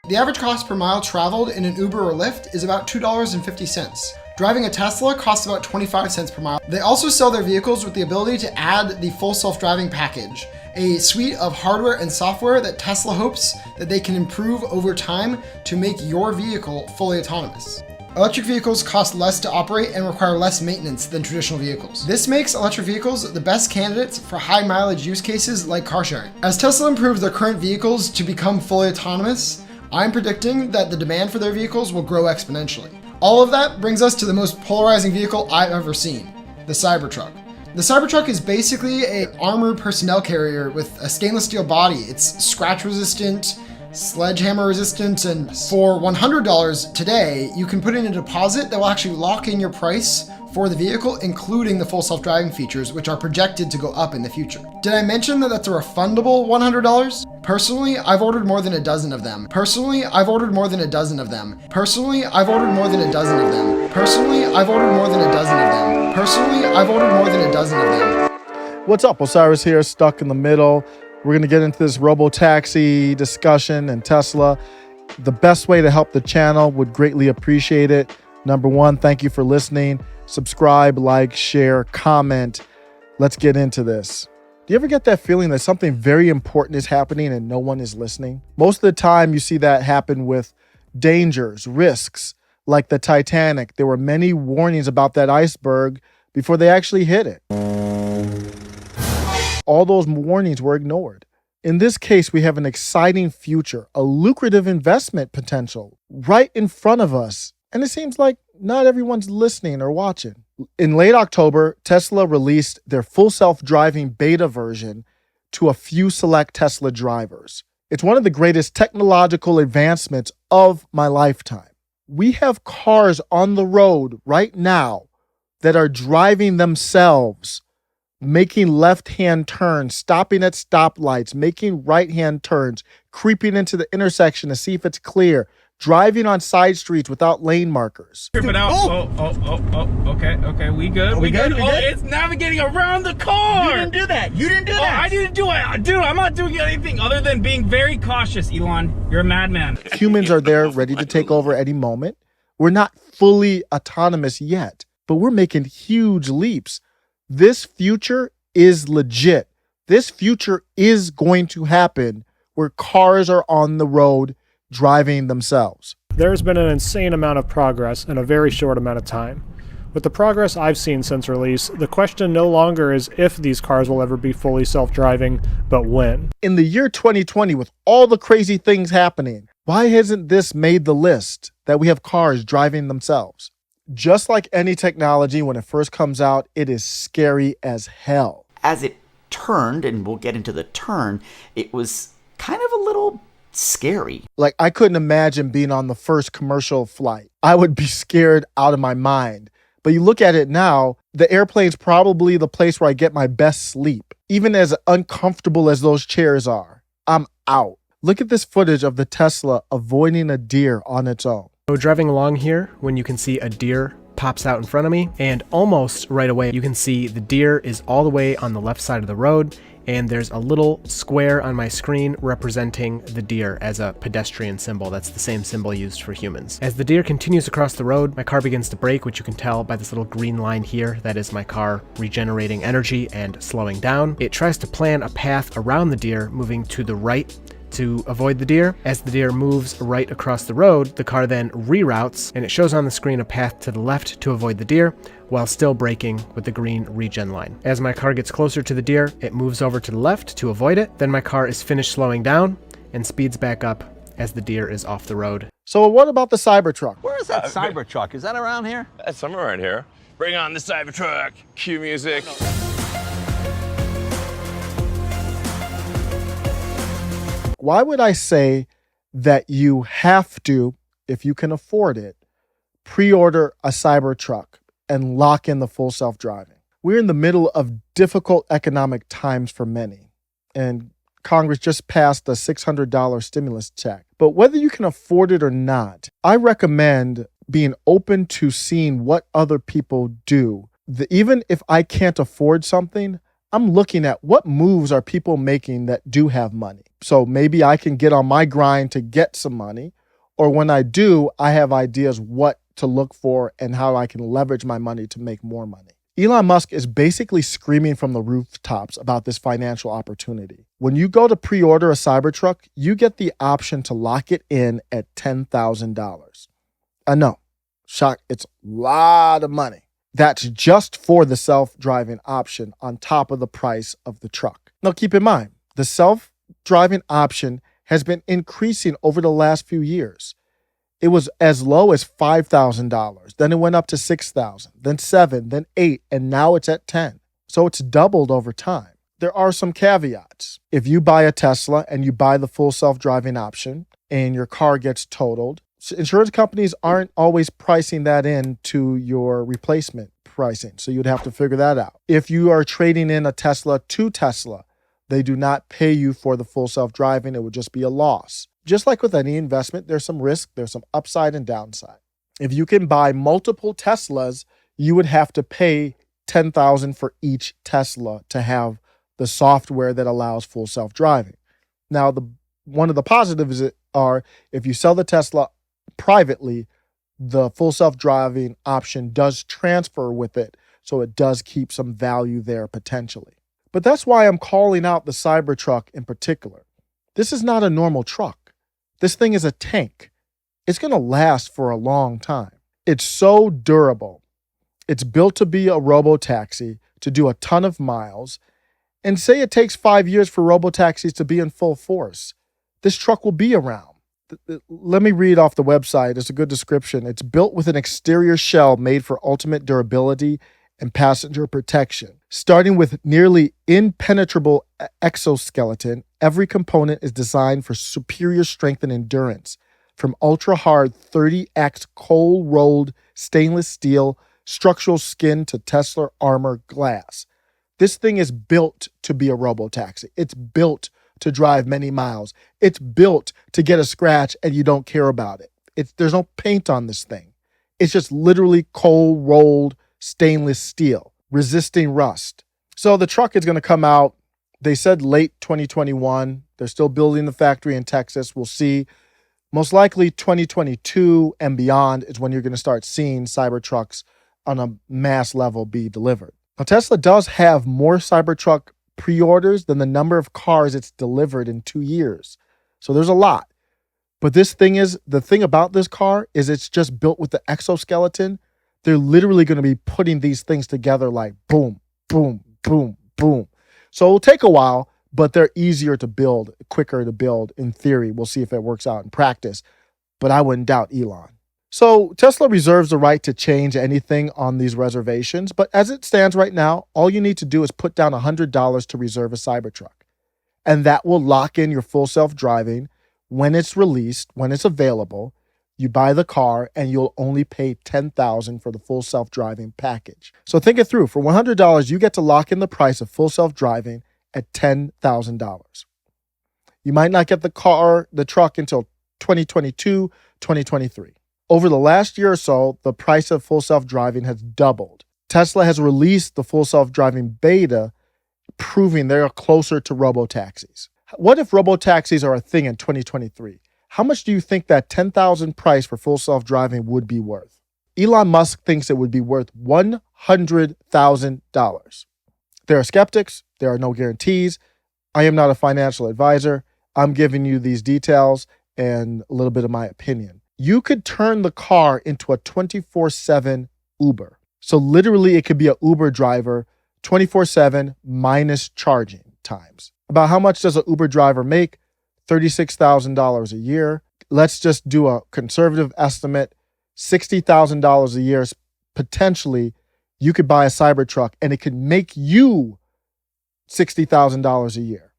The average cost per mile traveled in an Uber or Lyft is about $2.50. Driving a Tesla costs about 25 cents per mile. They also sell their vehicles with the ability to add the full self-driving package, a suite of hardware and software that Tesla hopes that they can improve over time to make your vehicle fully autonomous. Electric vehicles cost less to operate and require less maintenance than traditional vehicles. This makes electric vehicles the best candidates for high mileage use cases like car sharing. As Tesla improves their current vehicles to become fully autonomous, I'm predicting that the demand for their vehicles will grow exponentially. All of that brings us to the most polarizing vehicle I've ever seen, the CyberTruck. The CyberTruck is basically an armored personnel carrier with a stainless steel body. It's scratch resistant, sledgehammer resistant, and for $100 today, you can put in a deposit that will actually lock in your price for the vehicle, including the full self-driving features, which are projected to go up in the future. Did I mention that that's a refundable $100? Personally, I've ordered more than a dozen of them. Personally, I've ordered more than a dozen of them. Personally, I've ordered more than a dozen of them. Personally, I've ordered more than a dozen of them. Personally, I've ordered more than a dozen of them. What's up? Osiris here, stuck in the middle. We're gonna get into this robo-taxi discussion and Tesla. The best way to help the channel, would greatly appreciate it. Number one, thank you for listening. Subscribe, like, share, comment. Let's get into this. Do you ever get that feeling that something very important is happening and no one is listening? Most of the time you see that happen with dangers, risks, like the Titanic. There were many warnings about that iceberg before they actually hit it. All those warnings were ignored. In this case, we have an exciting future, a lucrative investment potential right in front of us. And it seems like not everyone's listening or watching. In late October, Tesla released their full self-driving beta version to a few select Tesla drivers. It's one of the greatest technological advancements of my lifetime. We have cars on the road right now that are driving themselves, making left-hand turns, stopping at stoplights, making right-hand turns, creeping into the intersection to see if it's clear, driving on side streets without lane markers. Tripping out. Okay, we good? We good? It's navigating around the car! You didn't do that! You didn't do that! I didn't do it! Dude, I'm not doing anything other than being very cautious, Elon. You're a madman. Humans are there ready to take over any moment. We're not fully autonomous yet, but we're making huge leaps. This future is legit. This future is going to happen where cars are on the road driving themselves. There's been an insane amount of progress in a very short amount of time. With the progress I've seen since release, the question no longer is if these cars will ever be fully self-driving, but when. In the year 2020, with all the crazy things happening, why hasn't this made the list that we have cars driving themselves? Just like any technology, when it first comes out, it is scary as hell. As it turned, and we'll get into the turn, it was kind of a little scary. Like, I couldn't imagine being on the first commercial flight. I would be scared out of my mind. But you look at it now, the airplane's probably the place where I get my best sleep. Even as uncomfortable as those chairs are, I'm out. Look at this footage of the Tesla avoiding a deer on its own. So driving along here, when you can see a deer pops out in front of me, and almost right away you can see the deer is all the way on the left side of the road, and there's a little square on my screen representing the deer as a pedestrian symbol. That's the same symbol used for humans. As the deer continues across the road, my car begins to brake, which you can tell by this little green line here. That is my car regenerating energy and slowing down. It tries to plan a path around the deer, moving to the right to avoid the deer. As the deer moves right across the road, the car then reroutes, and it shows on the screen a path to the left to avoid the deer, while still braking with the green regen line. As my car gets closer to the deer, it moves over to the left to avoid it. Then my car is finished slowing down and speeds back up as the deer is off the road. So what about the CyberTruck? Where is that CyberTruck? Is that around here? That's somewhere around here. Bring on the CyberTruck. Cue music. Why would I say that you have to, if you can afford it, pre-order a Cybertruck and lock in the full self-driving? We're in the middle of difficult economic times for many, and Congress just passed a $600 stimulus check. But whether you can afford it or not, I recommend being open to seeing what other people do. Even if I can't afford something, I'm looking at what moves are people making that do have money. So maybe I can get on my grind to get some money. Or when I do, I have ideas what to look for and how I can leverage my money to make more money. Elon Musk is basically screaming from the rooftops about this financial opportunity. When you go to pre-order a Cybertruck, you get the option to lock it in at $10,000. I know, shock, it's a lot of money. That's just for the self-driving option on top of the price of the truck. Now keep in mind, the self-driving option has been increasing over the last few years. It was as low as $5,000. Then it went up to $6,000, then $7,000, then $8,000, and now it's at $10,000. So it's doubled over time. There are some caveats. If you buy a Tesla and you buy the full self-driving option and your car gets totaled, insurance companies aren't always pricing that into your replacement pricing. So you'd have to figure that out. If you are trading in a Tesla to Tesla, they do not pay you for the full self-driving. It would just be a loss. Just like with any investment, there's some risk, there's some upside and downside. If you can buy multiple Teslas, you would have to pay $10,000 for each Tesla to have the software that allows full self-driving. Now, one of the positives are if you sell the Tesla privately, the full self-driving option does transfer with it, so it does keep some value there potentially. But that's why I'm calling out the Cybertruck in particular. This is not a normal truck. This thing is a tank. It's going to last for a long time. It's so durable. It's built to be a robo-taxi, to do a ton of miles. And say it takes 5 years for robo-taxis to be in full force. This truck will be around. Let me read off the website. It's a good description. It's built with an exterior shell made for ultimate durability and passenger protection. Starting with nearly impenetrable exoskeleton, every component is designed for superior strength and endurance. From ultra-hard 30X cold-rolled stainless steel structural skin to Tesla armor glass. This thing is built to be a robo-taxi. It's built to drive many miles. It's built to get a scratch and you don't care about it. There's no paint on this thing. It's just literally cold-rolled stainless steel, resisting rust. So the truck is going to come out, they said late 2021. They're still building the factory in Texas. We'll see. Most likely 2022 and beyond is when you're going to start seeing Cybertrucks on a mass level be delivered. Now, Tesla does have more Cybertruck pre-orders than the number of cars it's delivered in 2 years. So there's a lot. But the thing about this car is it's just built with the exoskeleton. They're literally going to be putting these things together like boom, boom, boom, boom. So it'll take a while, but they're easier to build, quicker to build in theory. We'll see if it works out in practice, but I wouldn't doubt Elon. So Tesla reserves the right to change anything on these reservations, but as it stands right now, all you need to do is put down $100 to reserve a Cybertruck. And that will lock in your full self-driving when it's released, when it's available. You buy the car and you'll only pay $10,000 for the full self-driving package. So think it through. For $100, you get to lock in the price of full self-driving at $10,000. You might not get the truck until 2022, 2023. Over the last year or so, the price of full self-driving has doubled. Tesla has released the full self-driving beta, proving they are closer to robo-taxis. What if robo-taxis are a thing in 2023? How much do you think that $10,000 price for full self-driving would be worth? Elon Musk thinks it would be worth $100,000. There are skeptics. There are no guarantees. I am not a financial advisor. I'm giving you these details and a little bit of my opinion. You could turn the car into a 24/7 Uber. So literally it could be an Uber driver 24/7 minus charging times. About how much does an Uber driver make? $36,000 a year. Let's just do a conservative estimate. $60,000 a year. Potentially, you could buy a Cybertruck and it could make you $60,000 a year.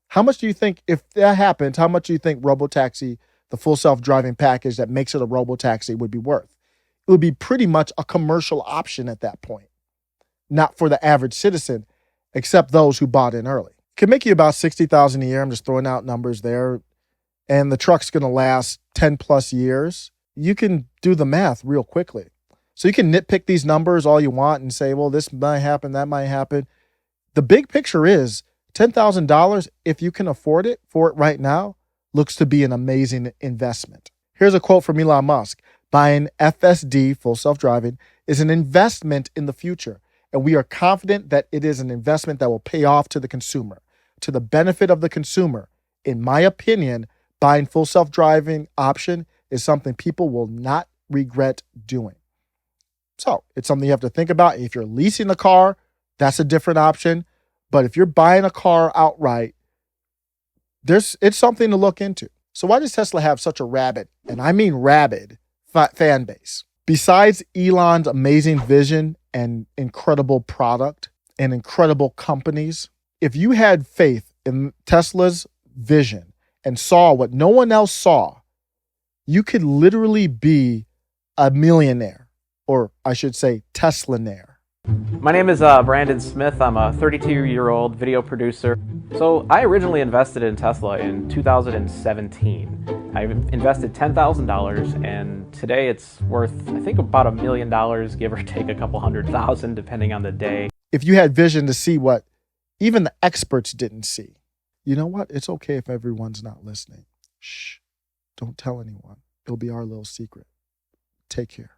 How much do you think, if that happens, how much do you think robo-taxi, the full self-driving package that makes it a robo-taxi, would be worth? It would be pretty much a commercial option at that point. Not for the average citizen, except those who bought in early. Could make you about $60,000 a year. I'm just throwing out numbers there. And the truck's going to last 10 plus years. You can do the math real quickly. So you can nitpick these numbers all you want and say, well, this might happen, that might happen. The big picture is $10,000, if you can afford it for it right now, looks to be an amazing investment. Here's a quote from Elon Musk. Buying FSD, full self-driving, is an investment in the future, and we are confident that it is an investment that will pay off to the consumer, to the benefit of the consumer. In my opinion, buying full self-driving option is something people will not regret doing. So it's something you have to think about. If you're leasing a car, that's a different option. But if you're buying a car outright, it's something to look into. So why does Tesla have such a rabid, and I mean rabid, fan base? Besides Elon's amazing vision and incredible product and incredible companies, if you had faith in Tesla's vision and saw what no one else saw, you could literally be a millionaire, or I should say Teslanaire. My name is Brandon Smith. I'm a 32-year-old video producer. So I originally invested in Tesla in 2017. I invested $10,000, and today it's worth, I think, about $1 million, give or take a couple $100,000, depending on the day. If you had vision to see what even the experts didn't see, you know what? It's okay if everyone's not listening. Shh, don't tell anyone. It'll be our little secret. Take care.